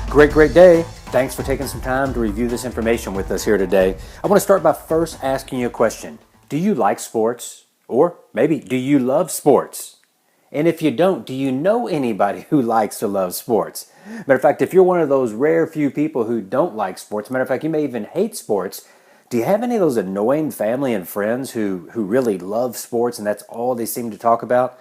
Great day. Thanks for taking some time to review this information with us here today. I want to start by first asking you a question. Do you like sports? Or maybe, do you love sports? And if you don't, do you know anybody who likes or loves sports? Matter of fact, if you're one of those rare few people who don't like sports, matter of fact, you may even hate sports, do you have any of those annoying family and friends who really love sports and that's all they seem to talk about?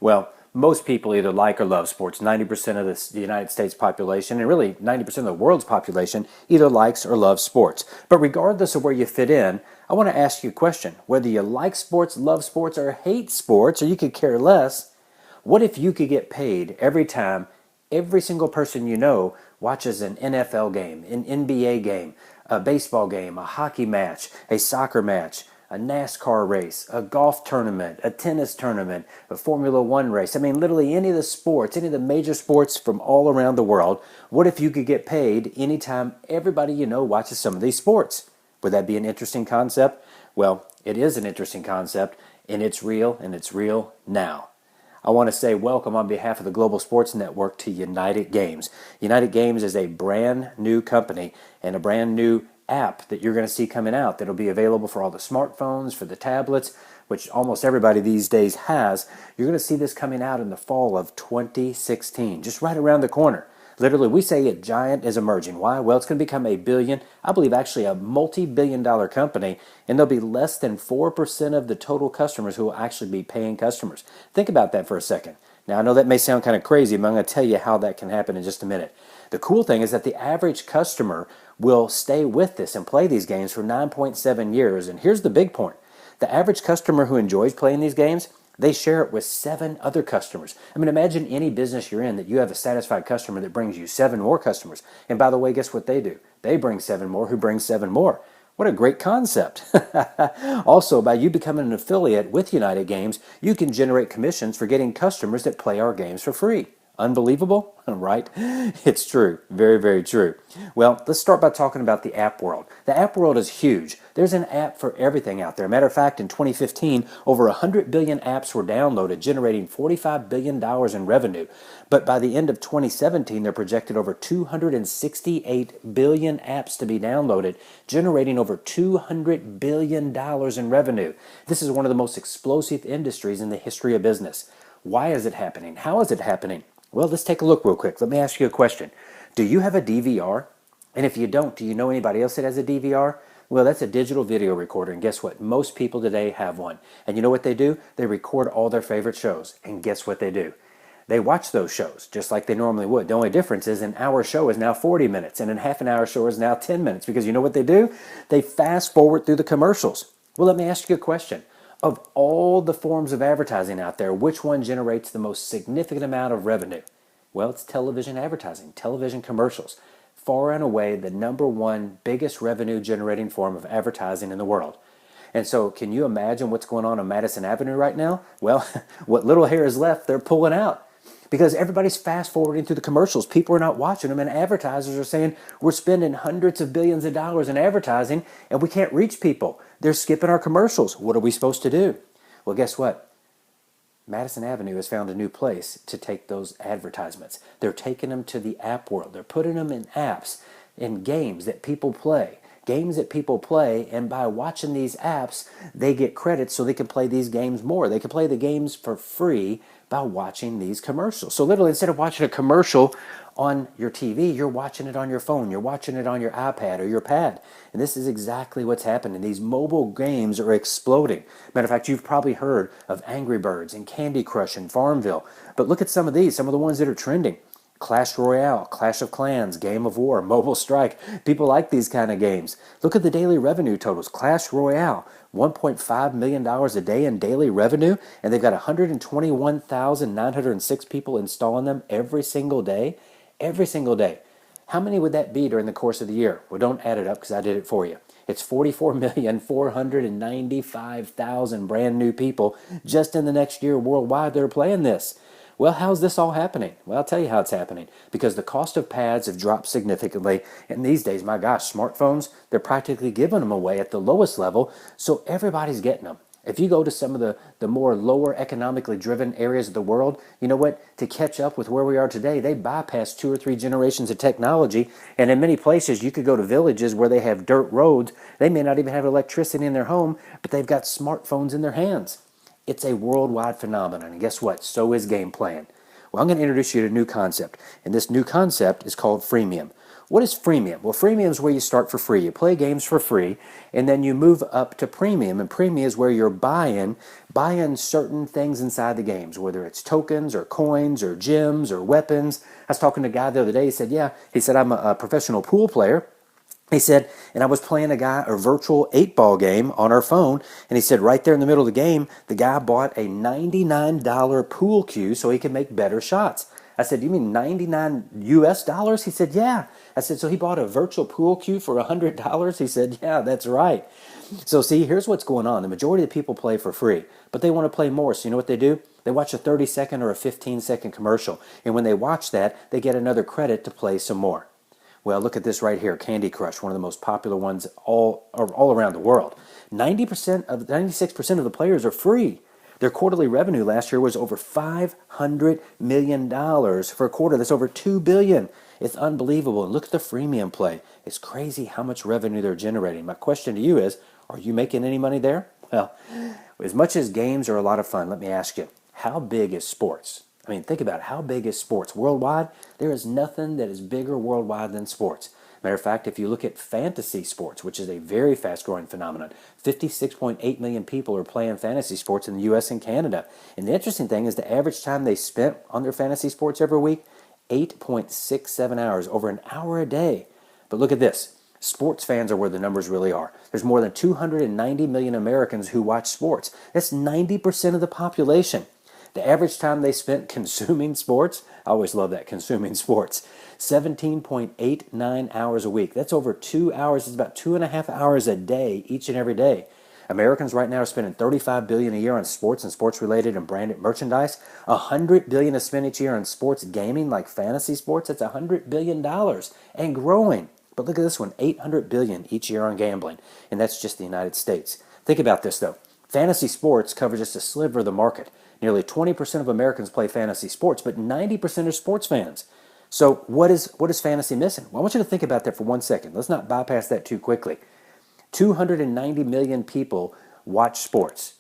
Well, most people either like or love sports. 90% of the United States population, and really 90% of the world's population, either likes or loves sports. But regardless of where you fit in, I want to ask you a question. Whether you like sports, love sports, or hate sports, or you could care less, what if you could get paid every time every single person you know watches an NFL game, an NBA game, a baseball game, a hockey match, a soccer match, a NASCAR race, a golf tournament, a tennis tournament, a Formula One race? I mean, literally any of the sports, any of the major sports from all around the world. What if you could get paid anytime everybody you know watches some of these sports? Would that be an interesting concept? Well, it is an interesting concept, and it's real now. I want to say welcome on behalf of the Global Sports Network to United Games. United Games is a brand new company and a brand new app that you're going to see coming out that'll be available for all the smartphones, for the tablets, which almost everybody these days has. You're going to see this coming out in the fall of 2016, just right around the corner. Literally, we say a giant is emerging. Why? Well, it's going to become a billion, I believe actually a multi-billion-dollar company, and there'll be less than 4% of the total customers who will actually be paying customers. Think about that for a second. Now, I know that may sound kind of crazy, but I'm going to tell you how that can happen in just a minute. The cool thing is that the average customer will stay with this and play these games for 9.7 years, and here's the big point. The average customer who enjoys playing these games, they share it with 7 other customers. I mean, imagine any business you're in that you have a satisfied customer that brings you 7 more customers. And by the way, guess what they do? They bring 7 more who bring 7 more. What a great concept. Also, by you becoming an affiliate with United Games, you can generate commissions for getting customers that play our games for free. Unbelievable, right? It's true. Very true. Well, let's start by talking about the app world. The app world is huge. There's an app for everything out there. Matter of fact, in 2015, over 100 billion apps were downloaded, generating $45 billion in revenue. But by the end of 2017, they're projected over 268 billion apps to be downloaded, generating over $200 billion in revenue. This is one of the most explosive industries in the history of business. Why is it happening? How is it happening? Well, let's take a look real quick. Let me ask you a question. Do you have a DVR? And if you don't, do you know anybody else that has a DVR? Well, that's a digital video recorder, and guess what? Most people today have one. And you know what they do? They record all their favorite shows, and guess what they do? They watch those shows just like they normally would. The only difference is an hour show is now 40 minutes, and a half an hour show is now 10 minutes, because you know what they do? They fast forward through the commercials. Well, let me ask you a question. Of all the forms of advertising out there, which one generates the most significant amount of revenue? Well, it's television advertising, television commercials. Far and away the number one biggest revenue generating form of advertising in the world. And so can you imagine what's going on Madison Avenue right now? Well, what little hair is left, they're pulling out. Because everybody's fast forwarding through the commercials. People are not watching them, and advertisers are saying, we're spending hundreds of billions of dollars in advertising and we can't reach people. They're skipping our commercials. What are we supposed to do? Well, guess what? Madison Avenue has found a new place to take those advertisements. They're taking them to the app world. They're putting them in apps, in games that people play. Games that people play, and by watching these apps, they get credits so they can play these games more. They can play the games for free by watching these commercials. So literally, instead of watching a commercial on your TV, you're watching it on your phone. You're watching it on your iPad or your pad. And this is exactly what's happening. These mobile games are exploding. Matter of fact, you've probably heard of Angry Birds and Candy Crush and Farmville. But look at some of these, some of the ones that are trending. Clash Royale, Clash of Clans, Game of War, Mobile Strike. People like these kind of games. Look at the daily revenue totals. Clash Royale, $1.5 million a day in daily revenue, and they've got 121,906 people installing them every single day. Every single day. How many would that be during the course of the year? Well, don't add it up because I did it for you. It's 44,495,000 brand new people just in the next year worldwide that are playing this. Well, how's this all happening? Well, I'll tell you how it's happening. Because the cost of pads have dropped significantly. And these days, my gosh, smartphones, they're practically giving them away at the lowest level. So everybody's getting them. If you go to some of the more lower economically driven areas of the world, you know what? To catch up with where we are today, they bypass 2 or 3 generations of technology. And in many places, you could go to villages where they have dirt roads. They may not even have electricity in their home, but they've got smartphones in their hands. It's a worldwide phenomenon. And guess what? So is game playing. Well, I'm going to introduce you to a new concept. And this new concept is called freemium. What is freemium? Well, freemium is where you start for free. You play games for free, and then you move up to premium. And premium is where you're buying certain things inside the games, whether it's tokens or coins or gems or weapons. I was talking to a guy the other day. He said, I'm a professional pool player. He said, and I was playing a virtual 8-ball game on our phone, and he said right there in the middle of the game, the guy bought a $99 pool cue so he could make better shots. I said, you mean 99 US dollars? He said, yeah. I said, so he bought a virtual pool cue for $100? He said, yeah, that's right. So see, here's what's going on. The majority of people play for free, but they want to play more. So you know what they do? They watch a 30-second or a 15-second commercial. And when they watch that, they get another credit to play some more. Well, look at this right here, Candy Crush, one of the most popular ones all around the world. 96% of the players are free. Their quarterly revenue last year was over $500 million for a quarter. That's over $2 billion. It's unbelievable. And look at the freemium play. It's crazy how much revenue they're generating. My question to you is, are you making any money there? Well, as much as games are a lot of fun, let me ask you, how big is sports? I mean, think about it. How big is sports? Worldwide, there is nothing that is bigger worldwide than sports. Matter of fact, if you look at fantasy sports, which is a very fast-growing phenomenon, 56.8 million people are playing fantasy sports in the U.S. and Canada. And the interesting thing is the average time they spent on their fantasy sports every week, 8.67 hours, over an hour a day. But look at this. Sports fans are where the numbers really are. There's more than 290 million Americans who watch sports. That's 90% of the population. The average time they spent consuming sports, I always love that, consuming sports, 17.89 hours a week. That's over 2 hours. It's about 2.5 hours a day, each and every day. Americans right now are spending $35 billion a year on sports and sports-related and branded merchandise. $100 billion is spent each year on sports gaming, like fantasy sports. That's $100 billion and growing. But look at this one, $800 billion each year on gambling, and that's just the United States. Think about this, though. Fantasy sports cover just a sliver of the market. Nearly 20% of Americans play fantasy sports, but 90% are sports fans. So what is fantasy missing? Well, I want you to think about that for 1 second. Let's not bypass that too quickly. 290 million people watch sports.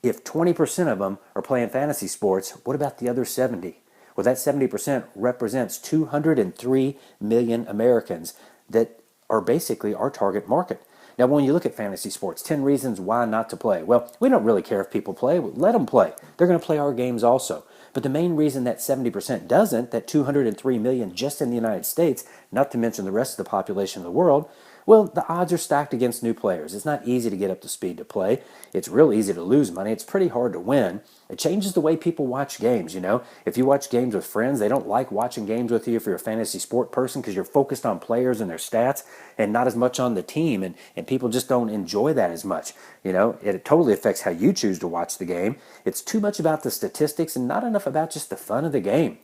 If 20% of them are playing fantasy sports, what about the other 70? Well, that 70% represents 203 million Americans that are basically our target market. Now, when you look at fantasy sports, 10 reasons why not to play. Well, we don't really care if people play. Let them play. They're going to play our games also. But the main reason that 70% doesn't, that 203 million just in the United States, not to mention the rest of the population of the world, well, the odds are stacked against new players. It's not easy to get up to speed to play. It's real easy to lose money. It's pretty hard to win. It changes the way people watch games, you know. If you watch games with friends, they don't like watching games with you if you're a fantasy sport person because you're focused on players and their stats and not as much on the team, and people just don't enjoy that as much. You know, it totally affects how you choose to watch the game. It's too much about the statistics and not enough about just the fun of the game.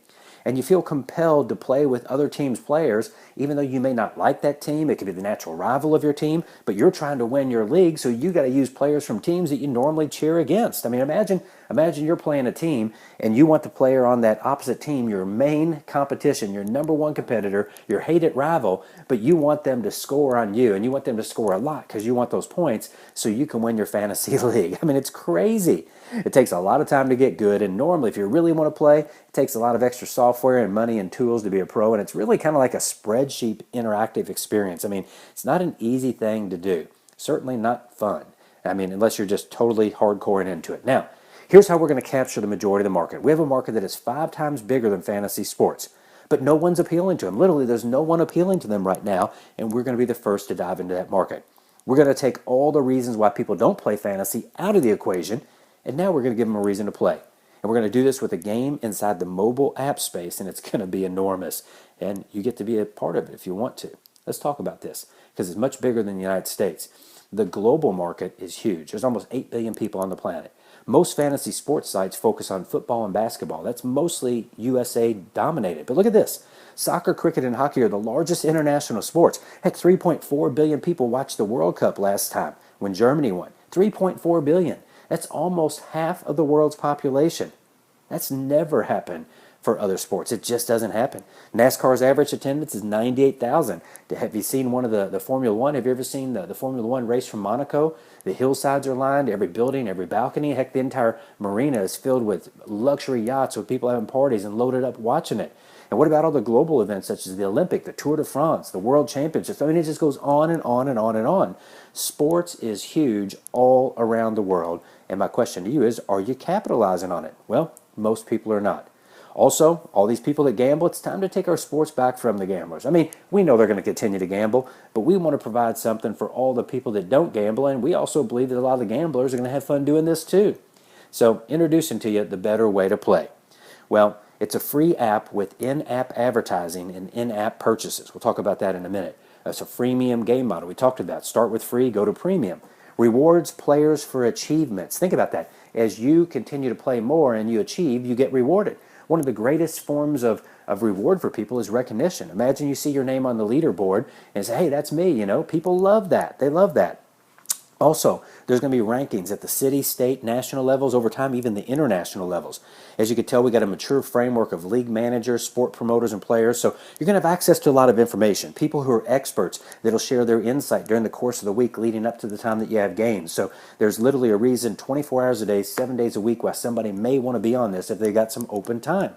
And you feel compelled to play with other teams' players, even though you may not like that team. It could be the natural rival of your team, but you're trying to win your league, so you got to use players from teams that you normally cheer against. I mean, imagine you're playing a team and you want the player on that opposite team, your main competition, your number one competitor, your hated rival, but you want them to score on you, and you want them to score a lot because you want those points so you can win your fantasy league. I mean, it's crazy. It takes a lot of time to get good, and normally if you really want to play, it takes a lot of extra software and money and tools to be a pro, and it's really kind of like a spreadsheet interactive experience. I mean, it's not an easy thing to do. Certainly not fun. I mean, unless you're just totally hardcore and into it. Now, here's how we're going to capture the majority of the market. We have a market that is 5 times bigger than fantasy sports, but no one's appealing to them. Literally, there's no one appealing to them right now, and we're going to be the first to dive into that market. We're going to take all the reasons why people don't play fantasy out of the equation, and now we're going to give them a reason to play. And we're going to do this with a game inside the mobile app space, and it's going to be enormous. And you get to be a part of it if you want to. Let's talk about this, because it's much bigger than the United States. The global market is huge. There's almost 8 billion people on the planet. Most fantasy sports sites focus on football and basketball. That's mostly USA dominated. But look at this. Soccer, cricket, and hockey are the largest international sports. Heck, 3.4 billion people watched the World Cup last time when Germany won. 3.4 billion. That's almost half of the world's population. That's never happened for other sports. It just doesn't happen. NASCAR's average attendance is 98,000. Have you seen one of the Formula One? Have you ever seen the Formula One race from Monaco? The hillsides are lined, every building, every balcony. Heck, the entire marina is filled with luxury yachts with people having parties and loaded up watching it. And what about all the global events such as the Olympic, the Tour de France, the World Championships? I mean, it just goes on and on and on and on. Sports is huge all around the world. And my question to you is, are you capitalizing on it? Well, most people are not. Also, all these people that gamble, it's time to take our sports back from the gamblers. I mean, we know they're going to continue to gamble, but we want to provide something for all the people that don't gamble, and we also believe that a lot of the gamblers are going to have fun doing this too. So, introducing to you the better way to play. Well, it's a free app with in-app advertising and in-app purchases. We'll talk about that in a minute. It's a freemium game model. We talked about start with free, go to premium. Rewards players for achievements. Think about that. As you continue to play more and you achieve, you get rewarded. One of the greatest forms of reward for people is recognition. Imagine you see your name on the leaderboard and say, hey, that's me. You know, people love that. They love that. Also, there's going to be rankings at the city, state, national levels, over time, even the international levels. As you can tell, we got a mature framework of league managers, sport promoters, and players. So you're going to have access to a lot of information. People who are experts that'll share their insight during the course of the week leading up to the time that you have games. So there's literally a reason 24 hours a day, 7 days a week why somebody may want to be on this if they got some open time.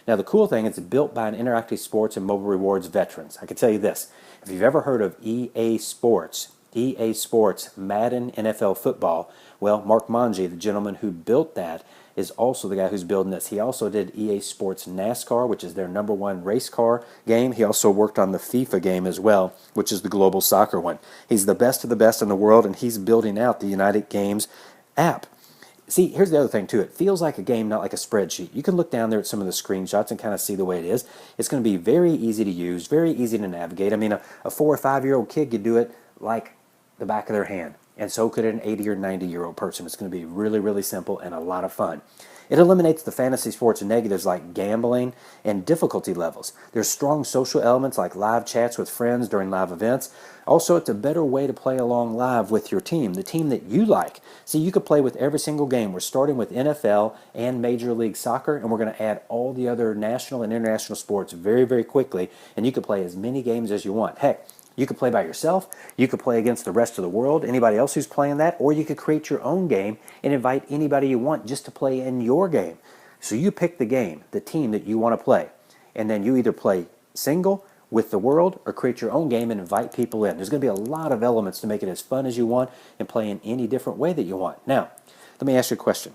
Now, the cool thing is it's built by an Interactive Sports and Mobile Rewards veterans. I can tell you this. If you've ever heard of EA Sports, Madden NFL Football, well, Mark Monge, the gentleman who built that, is also the guy who's building this. He also did EA Sports NASCAR, which is their #1 race car game. He also worked on the FIFA game as well, which is the global soccer one. He's the best of the best in the world, and he's building out the United Games app. See, here's the other thing, too. It feels like a game, not like a spreadsheet. You can look down there at some of the screenshots and kind of see the way it is. It's going to be very easy to use, very easy to navigate. I mean, a 4 or 5-year-old kid could do it like the back of their hand, and so could an 80 or 90-year-old person. It's going to be really, really simple and a lot of fun. It eliminates the fantasy sports negatives like gambling and difficulty levels. There's strong social elements like live chats with friends during live events. Also, it's a better way to play along live with your team, the team that you like. See, you could play with every single game. We're starting with NFL and Major League Soccer, and we're going to add all the other national and international sports very, very quickly, and you can play as many games as you want. Heck, you could play by yourself, you could play against the rest of the world, anybody else who's playing that, or you could create your own game and invite anybody you want just to play in your game. So you pick the game, the team that you want to play, and then you either play single with the world or create your own game and invite people in. There's going to be a lot of elements to make it as fun as you want and play in any different way that you want. Now, let me ask you a question.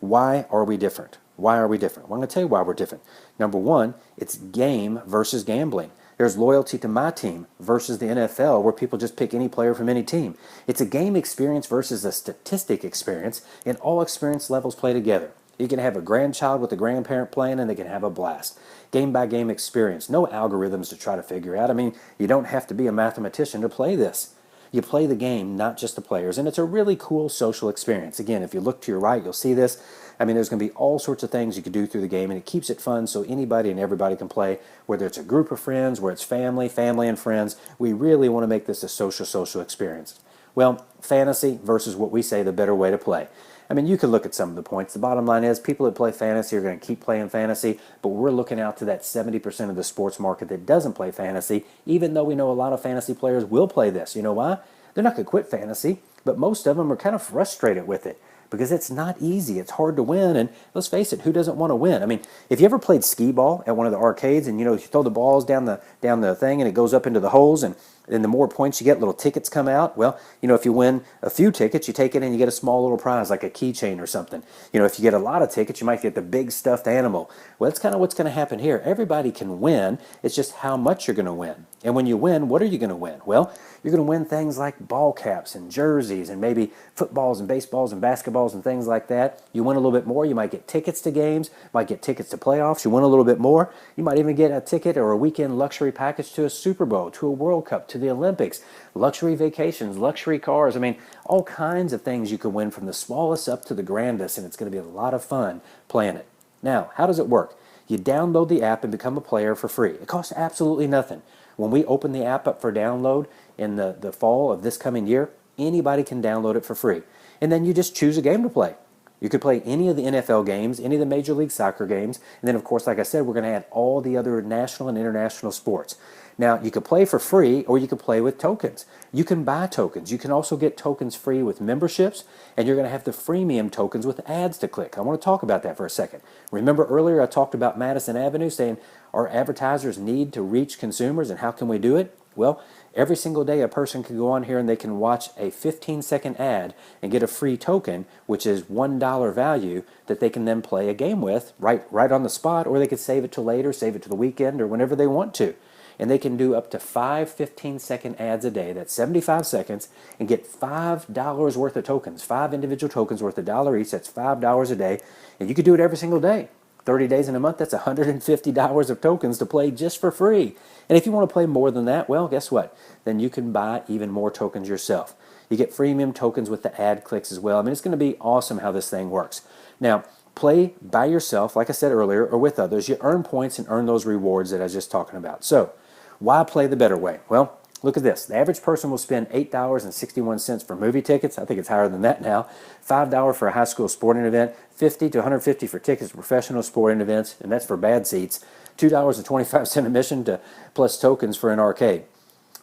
Why are we different? Why are we different? Well, I'm going to tell you why we're different. Number one, it's game versus gambling. There's loyalty to my team versus the NFL where people just pick any player from any team. It's a game experience versus a statistic experience, and all experience levels play together. You can have a grandchild with a grandparent playing and they can have a blast. Game by game experience. No algorithms to try to figure out. I mean, you don't have to be a mathematician to play this. You play the game, not just the players, and it's a really cool social experience. Again, if you look to your right, you'll see this. I mean, there's going to be all sorts of things you can do through the game, and it keeps it fun so anybody and everybody can play, whether it's a group of friends, whether it's family and friends. We really want to make this a social experience. Well, fantasy versus what we say the better way to play. I mean, you can look at some of the points. The bottom line is people that play fantasy are going to keep playing fantasy, but we're looking out to that 70% of the sports market that doesn't play fantasy, even though we know a lot of fantasy players will play this. You know why? They're not going to quit fantasy, but most of them are kind of frustrated with it because it's not easy. It's hard to win, and let's face it, who doesn't want to win? I mean, if you ever played skee ball at one of the arcades and, you know, you throw the balls down the thing and it goes up into the holes, and the more points you get, little tickets come out. Well, you know, if you win a few tickets, you take it and you get a small little prize like a keychain or something. You know, if you get a lot of tickets, you might get the big stuffed animal. Well, that's kind of what's going to happen here. Everybody can win. It's just how much you're going to win. And when you win, what are you going to win? Well, you're going to win things like ball caps and jerseys and maybe footballs and baseballs and basketballs and things like that. You win a little bit more, you might get tickets to games, might get tickets to playoffs. You win a little bit more, you might even get a ticket or a weekend luxury package to a Super Bowl, to a World Cup, to the Olympics, luxury vacations, luxury cars. I mean, all kinds of things you can win from the smallest up to the grandest, and it's going to be a lot of fun playing it. Now, how does it work? You download the app and become a player for free. It costs absolutely nothing. When we open the app up for download in the fall of this coming year, anybody can download it for free. and then you just choose a game to play. You could play any of the NFL games, any of the Major League Soccer games, and then of course, like I said, we're going to add all the other national and international sports. Now, you could play for free or you could play with tokens. You can buy tokens. You can also get tokens free with memberships, and you're going to have the freemium tokens with ads to click. I want to talk about that for a second. Remember earlier I talked about Madison Avenue saying our advertisers need to reach consumers, and how can we do it? Well, every single day a person can go on here and they can watch a 15-second ad and get a free token, which is $1 value that they can then play a game with right on the spot, or they could save it to later, save it to the weekend, or whenever they want to. And they can do up to 5 15-second ads a day. That's 75 seconds, and get $5 worth of tokens, 5 individual tokens worth $1 each. That's $5 a day, and you could do it every single day. 30 days in a month, that's $150 of tokens to play just for free. And if you want to play more than that, well, guess what? Then you can buy even more tokens yourself. You get freemium tokens with the ad clicks as well. I mean, it's going to be awesome how this thing works. Now, play by yourself, like I said earlier, or with others. You earn points and earn those rewards that I was just talking about. So, why play the better way? Well, look at this. The average person will spend $8.61 for movie tickets. I think it's higher than that now. $5 for a high school sporting event. $50 to $150 for tickets to professional sporting events, and that's for bad seats. $2.25 admission to plus tokens for an arcade.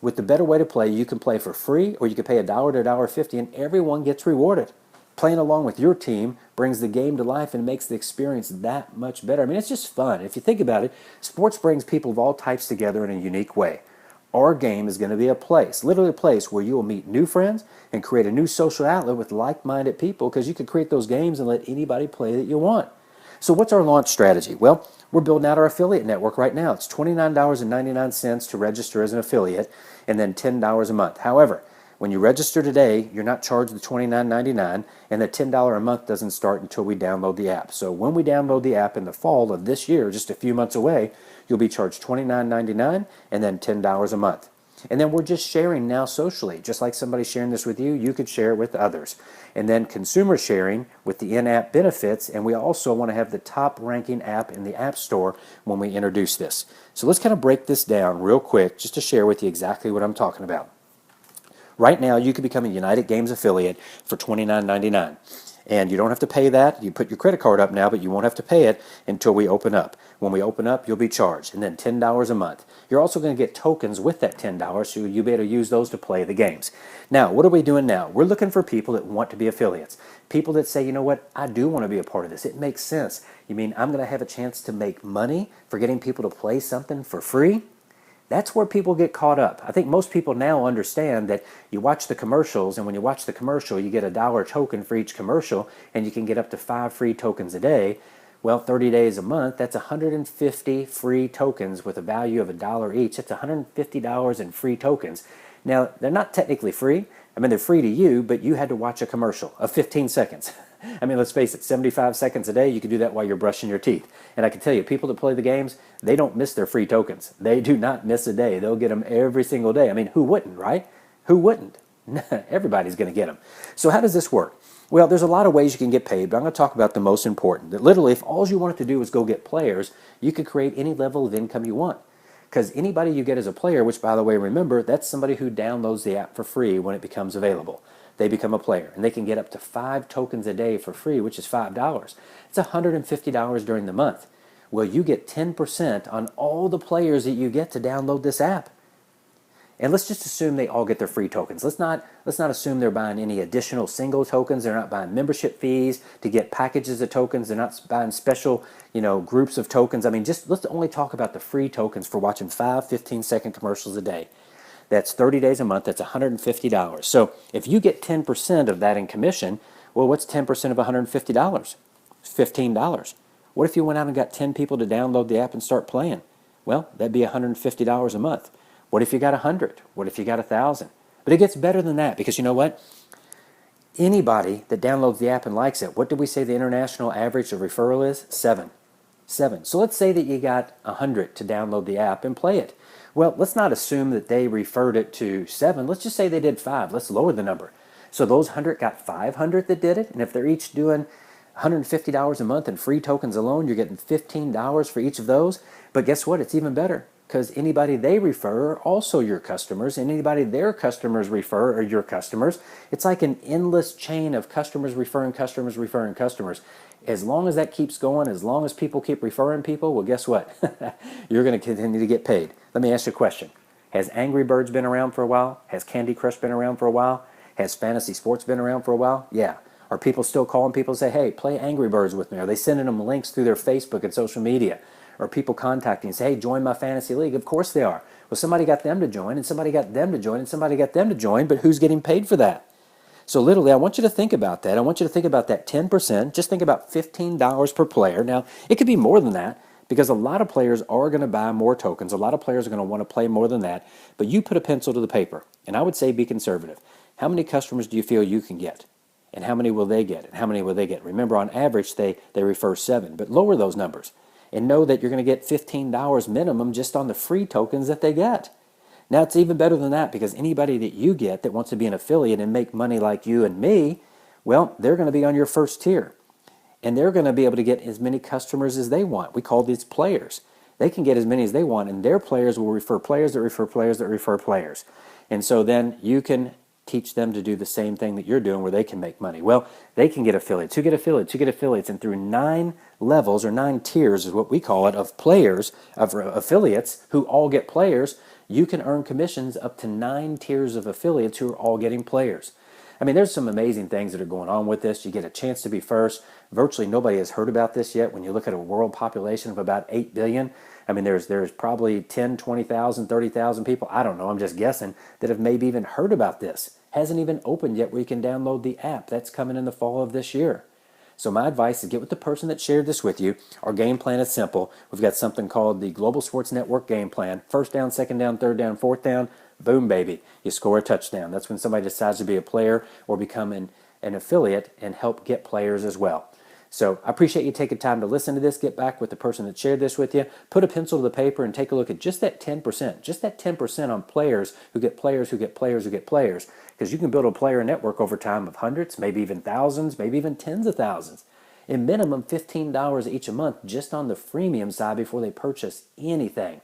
With the better way to play, you can play for free, or you can pay $1 to $1.50, and everyone gets rewarded. Playing along with your team brings the game to life and makes the experience that much better. I mean, it's just fun. If you think about it, sports brings people of all types together in a unique way. Our game is going to be a place, literally a place where you will meet new friends and create a new social outlet with like-minded people, because you can create those games and let anybody play that you want. So what's our launch strategy? Well, we're building out our affiliate network right now. It's $29.99 to register as an affiliate, and then $10 a month. However, when you register today, you're not charged the $29.99, and the $10 a month doesn't start until we download the app. So when we download the app in the fall of this year, just a few months away, you'll be charged $29.99 and then $10 a month. And then we're just sharing now socially. Just like somebody sharing this with you, you could share it with others. And then consumer sharing with the in-app benefits, and we also want to have the top ranking app in the App Store when we introduce this. So let's kind of break this down real quick just to share with you exactly what I'm talking about. Right now, you can become a United Games affiliate for $29.99. And you don't have to pay that. You put your credit card up now, but you won't have to pay it until we open up. When we open up, you'll be charged, and then $10 a month. You're also going to get tokens with that $10, so you'll be able to use those to play the games. Now, what are we doing now? We're looking for people that want to be affiliates. People that say, you know what, I do want to be a part of this. It makes sense. You mean I'm going to have a chance to make money for getting people to play something for free? That's where people get caught up. I think most people now understand that you watch the commercials, and when you watch the commercial, you get $1 token for each commercial, and you can get up to 5 free tokens a day. Well, 30 days a month, that's 150 free tokens with a value of $1 each. That's $150 in free tokens. Now, they're not technically free. I mean, they're free to you, but you had to watch a commercial of 15 seconds. I mean, let's face it, 75 seconds a day, you can do that while you're brushing your teeth. And I can tell you, people that play the games, they don't miss their free tokens. They do not miss a day. They'll get them every single day. I mean, who wouldn't, right? Who wouldn't? Everybody's going to get them. So how does this work? Well, there's a lot of ways you can get paid, but I'm going to talk about the most important. That literally, if all you wanted to do was go get players, you could create any level of income you want. Because anybody you get as a player, which, by the way, remember, that's somebody who downloads the app for free when it becomes available. They become a player, and they can get up to 5 tokens a day for free, which is $5. It's $150 during the month. Well, you get 10% on all the players that you get to download this app. And let's just assume they all get their free tokens. Let's not assume they're buying any additional single tokens. They're not buying membership fees to get packages of tokens. They're not buying special, groups of tokens. I mean, let's only talk about the free tokens for watching 5 15-second commercials a day. That's 30 days a month. That's $150. So if you get 10% of that in commission, well, what's 10% of $150? It's $15. What if you went out and got 10 people to download the app and start playing? Well, that'd be $150 a month. What if you got 100? What if you got 1,000? But it gets better than that, because you know what? Anybody that downloads the app and likes it, what did we say the international average of referral is? 7. So let's say that you got 100 to download the app and play it. Well, let's not assume that they referred it to 7. Let's just say they did 5. Let's lower the number. So those 100 got 500 that did it, and if they're each doing $150 a month in free tokens alone, you're getting $15 for each of those. But guess what? It's even better. because anybody they refer are also your customers, and anybody their customers refer are your customers. It's like an endless chain of customers referring customers referring customers. As long as that keeps going, as long as people keep referring people, well, guess what? You're going to continue to get paid. Let me ask you a question. Has Angry Birds been around for a while? Has Candy Crush been around for a while? Has fantasy sports been around for a while? Yeah. Are people still calling people and say, hey, play Angry Birds with me? Are they sending them links through their Facebook and social media? Or people contacting and say, hey, join my fantasy league? Of course they are. Well, somebody got them to join, and somebody got them to join, and somebody got them to join, but who's getting paid for that? So literally, I want you to think about that. I want you to think about that 10%. Just think about $15 per player. Now, it could be more than that because a lot of players are going to buy more tokens. A lot of players are going to want to play more than that. But you put a pencil to the paper, and I would say be conservative. How many customers do you feel you can get? And how many will they get? And how many will they get? Remember, on average, they refer 7. But lower those numbers and know that you're going to get $15 minimum just on the free tokens that they get. Now, it's even better than that because anybody that you get that wants to be an affiliate and make money like you and me, well, they're going to be on your first tier. And they're going to be able to get as many customers as they want. We call these players. They can get as many as they want, and their players will refer players that refer players that refer players. And so then you can teach them to do the same thing that you're doing where they can make money. Well, they can get affiliates. Who get affiliates? Who get affiliates? And through 9 levels or 9 tiers is what we call it of players, of affiliates who all get players, you can earn commissions up to 9 tiers of affiliates who are all getting players. I mean, there's some amazing things that are going on with this. You get a chance to be first. Virtually nobody has heard about this yet. When you look at a world population of about 8 billion, I mean, there's probably 10, 20,000, 30,000 people, I don't know, I'm just guessing, that have maybe even heard about this. Hasn't even opened yet where you can download the app. That's coming in the fall of this year. So my advice is get with the person that shared this with you. Our game plan is simple. We've got something called the Global Sports Network game plan. First down, second down, third down, fourth down, boom, baby. You score a touchdown. That's when somebody decides to be a player or become an affiliate and help get players as well. So I appreciate you taking time to listen to this. Get back with the person that shared this with you. Put a pencil to the paper and take a look at just that 10%. Just that 10% on players who get players who get players who get players. Because you can build a player network over time of hundreds, maybe even thousands, maybe even tens of thousands. And minimum $15 each a month just on the freemium side before they purchase anything.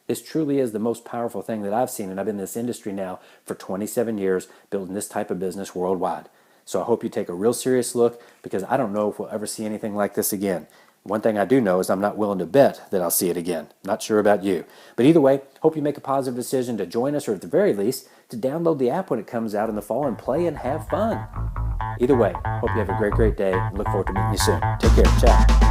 This truly is the most powerful thing that I've seen, and I've been in this industry now for 27 years building this type of business worldwide. So I hope you take a real serious look because I don't know if we'll ever see anything like this again. One thing I do know is I'm not willing to bet that I'll see it again. Not sure about you. But either way, hope you make a positive decision to join us or at the very least to download the app when it comes out in the fall and play and have fun. Either way, hope you have a great day and look forward to meeting you soon. Take care. Ciao.